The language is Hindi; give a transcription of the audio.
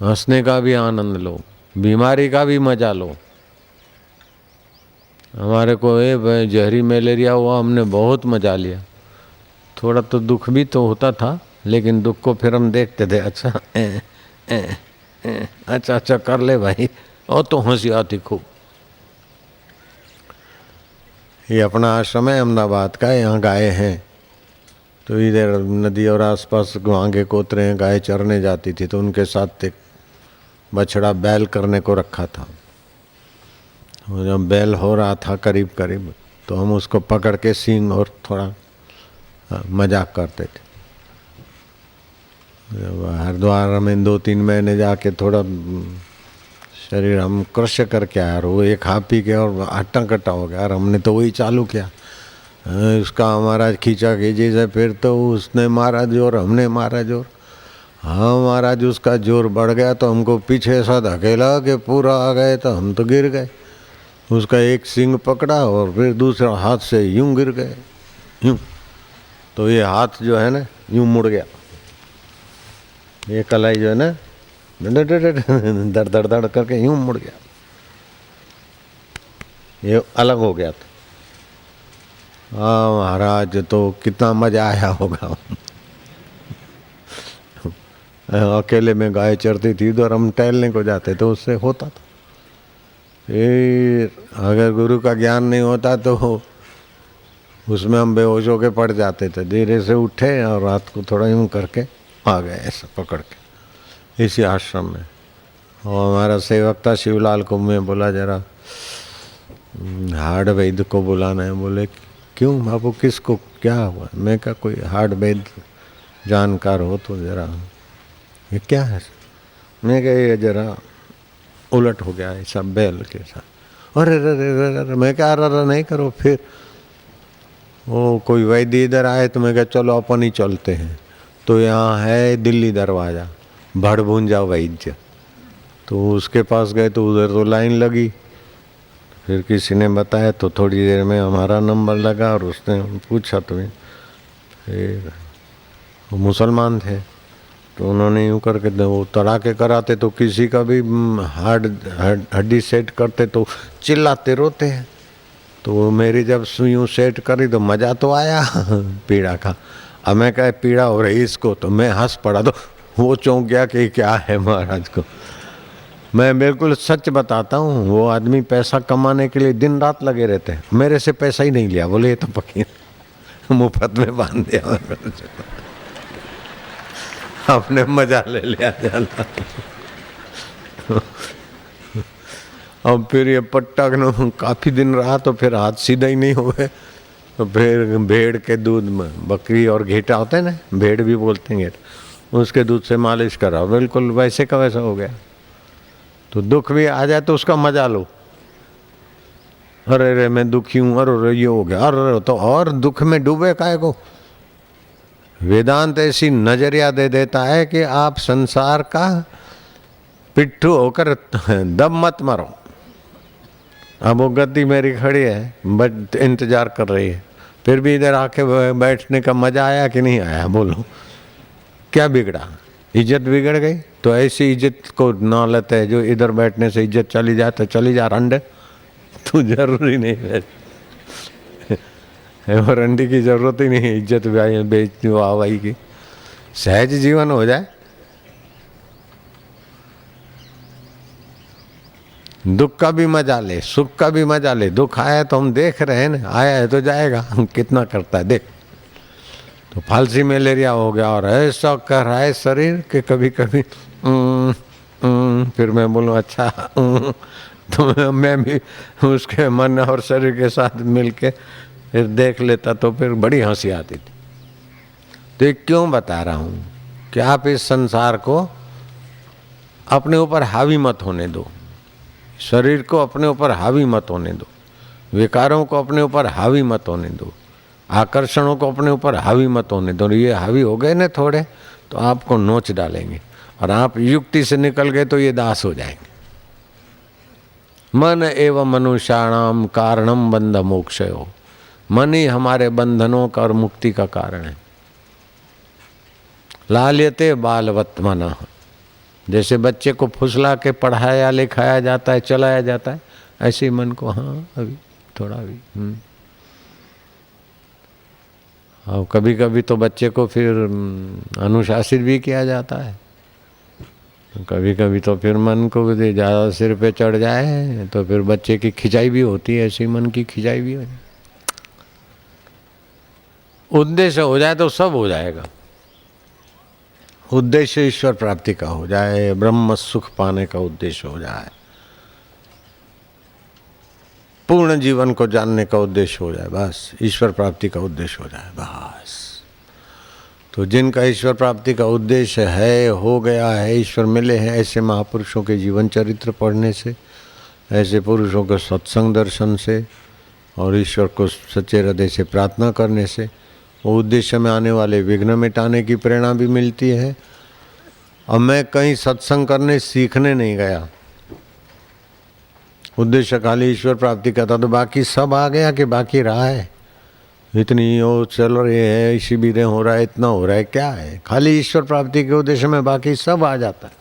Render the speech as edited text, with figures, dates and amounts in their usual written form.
हंसने का भी आनंद लो, बीमारी का भी मजा लो। हमारे को ये जहरी मलेरिया हुआ, हमने बहुत मजा लिया। थोड़ा तो दुख भी तो होता था, लेकिन दुख को फिर हम देखते थे, अच्छा अच्छा अच्छा कर ले भाई, और तो हंसी आती खूब। ये अपना आश्रम है अहमदाबाद का, यहाँ गाय हैं, तो इधर नदी और आसपास आगे कोतरे हैं, गाय चरने जाती थी, तो उनके साथ एक बछड़ा बैल करने को रखा था। जब बैल हो रहा था करीब करीब, तो हम उसको पकड़ के सींग और थोड़ा मजाक करते थे। हरिद्वार में 2-3 महीने जाके थोड़ा शरीर हम कृष्य करके आए, और वो एक खा पी के और हट्टा कट्टा हो गया, और हमने तो वही चालू किया, उसका हमारा खींचा खींची से, फिर तो उसने मारा जोर, हमने मारा जोर। हाँ महाराज, उसका जोर बढ़ गया तो हमको पीछे सा धकेला कि पूरा आ गए, तो हम तो गिर गए। उसका एक सींग पकड़ा और फिर दूसरा हाथ से यूं गिर गए, यूं। तो ये हाथ जो है ना यूं मुड़ गया, ये कलाई जो है ना दर दर दर करके यूं मुड़ गया, ये अलग हो गया था। हाँ महाराज, तो कितना मजा आया होगा। अकेले में गाय चरती थी, इधर हम टहलने को जाते तो उससे होता था। फिर अगर गुरु का ज्ञान नहीं होता तो उसमें हम बेहोश होके पड़ जाते थे। धीरे से उठे और रात को थोड़ा यूँ करके आ गए, ऐसा पकड़ के, इसी आश्रम में। और हमारा सेवक था शिवलाल को मैं बोला, जरा हार्ड वैद्य को बुलाना है। बोले क्यों बाबू, किसको, क्या हुआ? मैं कहा कोई हार्ड वैद्य जानकार हो तो जरा। ये क्या है? मैं कहा ये जरा उलट हो गया ऐसा बैल के साथ। अरे अरे, मैं क्या अरे नहीं करो। फिर वो कोई वैद्य इधर आए तो मैं कहा चलो अपन ही चलते हैं। तो यहाँ है दिल्ली दरवाज़ा, भड़भुंजा वैद्य, तो उसके पास गए तो उधर तो लाइन लगी। फिर किसी ने बताया तो थोड़ी देर में हमारा नंबर लगा और उसने पूछा तो फिर वो मुसलमान थे, तो उन्होंने यूँ करके वो तड़ाके कराते, तो किसी का भी हड्डी सेट करते तो चिल्लाते रोते हैं। तो वो मेरी जब यूँ सेट करी तो मज़ा तो आया पीड़ा का। अब मैं कहा पीड़ा हो रही इसको, तो मैं हंस पड़ा, तो वो चौंक गया कि क्या है महाराज को। मैं बिल्कुल सच बताता हूँ, वो आदमी पैसा कमाने के लिए दिन रात लगे रहते हैं, मेरे से पैसा ही नहीं लिया। बोले ये तो फकीर मुफ्त में बांध दिया, आपने मजा ले लिया जाला। अब फिर ये पट्टा काफ़ी दिन रहा तो फिर हाथ सीधा ही नहीं हुए, तो फिर भेड़ के दूध में, बकरी और घेटा होता है ना, भेड़ भी बोलते हैं घेटा, उसके दूध से मालिश करा, बिल्कुल वैसे का वैसा हो गया। तो दुख भी आ जाए तो उसका मजा लो। अरे रे मैं दुखी हूँ, अरे ये हो गया, अरे तो और दुख में डूबे काहे को। वेदांत ऐसी नजरिया दे देता है कि आप संसार का पिट्ठू होकर दब मत मरो। अब वो गद्दी मेरी खड़ी है, बट इंतजार कर रही है, फिर भी इधर आके बैठने का मजा आया कि नहीं आया? बोलो क्या बिगड़ा? इज्जत बिगड़ गई? तो ऐसी इज्जत को ना लेते हैं जो इधर बैठने से इज्जत चली जाए तो चली जा रंडे, तू जरूरी नहीं है और रंडी की जरूरत ही नहीं है इज्जत बेचती वाह वाही की। सहज जीवन हो जाए, दुख का भी मजा ले, सुख का भी मजा ले। दुख आया तो हम देख रहे हैं ना, आया है तो जाएगा, हम कितना करता है देख। तो फालसी मलेरिया हो गया और ऐसा कर रहा है शरीर कि कभी कभी फिर मैं बोलूँ अच्छा तो मैं भी उसके मन और शरीर के साथ मिलके फिर देख लेता, तो फिर बड़ी हंसी आती थी। तो ये क्यों बता रहा हूँ कि आप इस संसार को अपने ऊपर हावी मत होने दो, शरीर को अपने ऊपर हावी मत होने दो, विकारों को अपने ऊपर हावी मत होने दो, आकर्षणों को अपने ऊपर हावी मत होने दो। ये हावी हो गए ना थोड़े तो आपको नोच डालेंगे, और आप युक्ति से निकल गए तो ये दास हो जाएंगे। मन एवं मनुष्याणाम कारणम बंध मोक्षयो, मन ही हमारे बंधनों का और मुक्ति का कारण है। लाल्यते बालवत मनः, जैसे बच्चे को फुसला के पढ़ाया लिखाया जाता है, चलाया जाता है, ऐसे ही मन को हाँ अभी थोड़ा भी। और कभी कभी तो बच्चे को फिर अनुशासित भी किया जाता है, कभी कभी तो फिर मन को ज़्यादा सिर पे चढ़ जाए तो फिर बच्चे की खिंचाई भी होती है, ऐसी मन की खिंचाई भी हो जाए। उद्देश्य हो जाए तो सब हो जाएगा। उद्देश्य ईश्वर प्राप्ति का हो जाए, ब्रह्म सुख पाने का उद्देश्य हो जाए, पूर्ण जीवन को जानने का उद्देश्य हो जाए, बस ईश्वर प्राप्ति का उद्देश्य हो जाए बस। तो जिनका ईश्वर प्राप्ति का उद्देश्य है, हो गया है, ईश्वर मिले हैं, ऐसे महापुरुषों के जीवन चरित्र पढ़ने से, ऐसे पुरुषों के सत्संग दर्शन से और ईश्वर को सच्चे हृदय से प्रार्थना करने से वो उद्देश्य में आने वाले विघ्न मिटाने की प्रेरणा भी मिलती है। अब मैं कहीं सत्संग करने सीखने नहीं गया, उद्देश्य खाली ईश्वर प्राप्ति का था, तो बाकी सब आ गया कि बाकी रहा है? इतनी वो चल रही है, शिविरें हो रहा है, इतना हो रहा है, क्या है? खाली ईश्वर प्राप्ति के उद्देश्य में बाकी सब आ जाता है।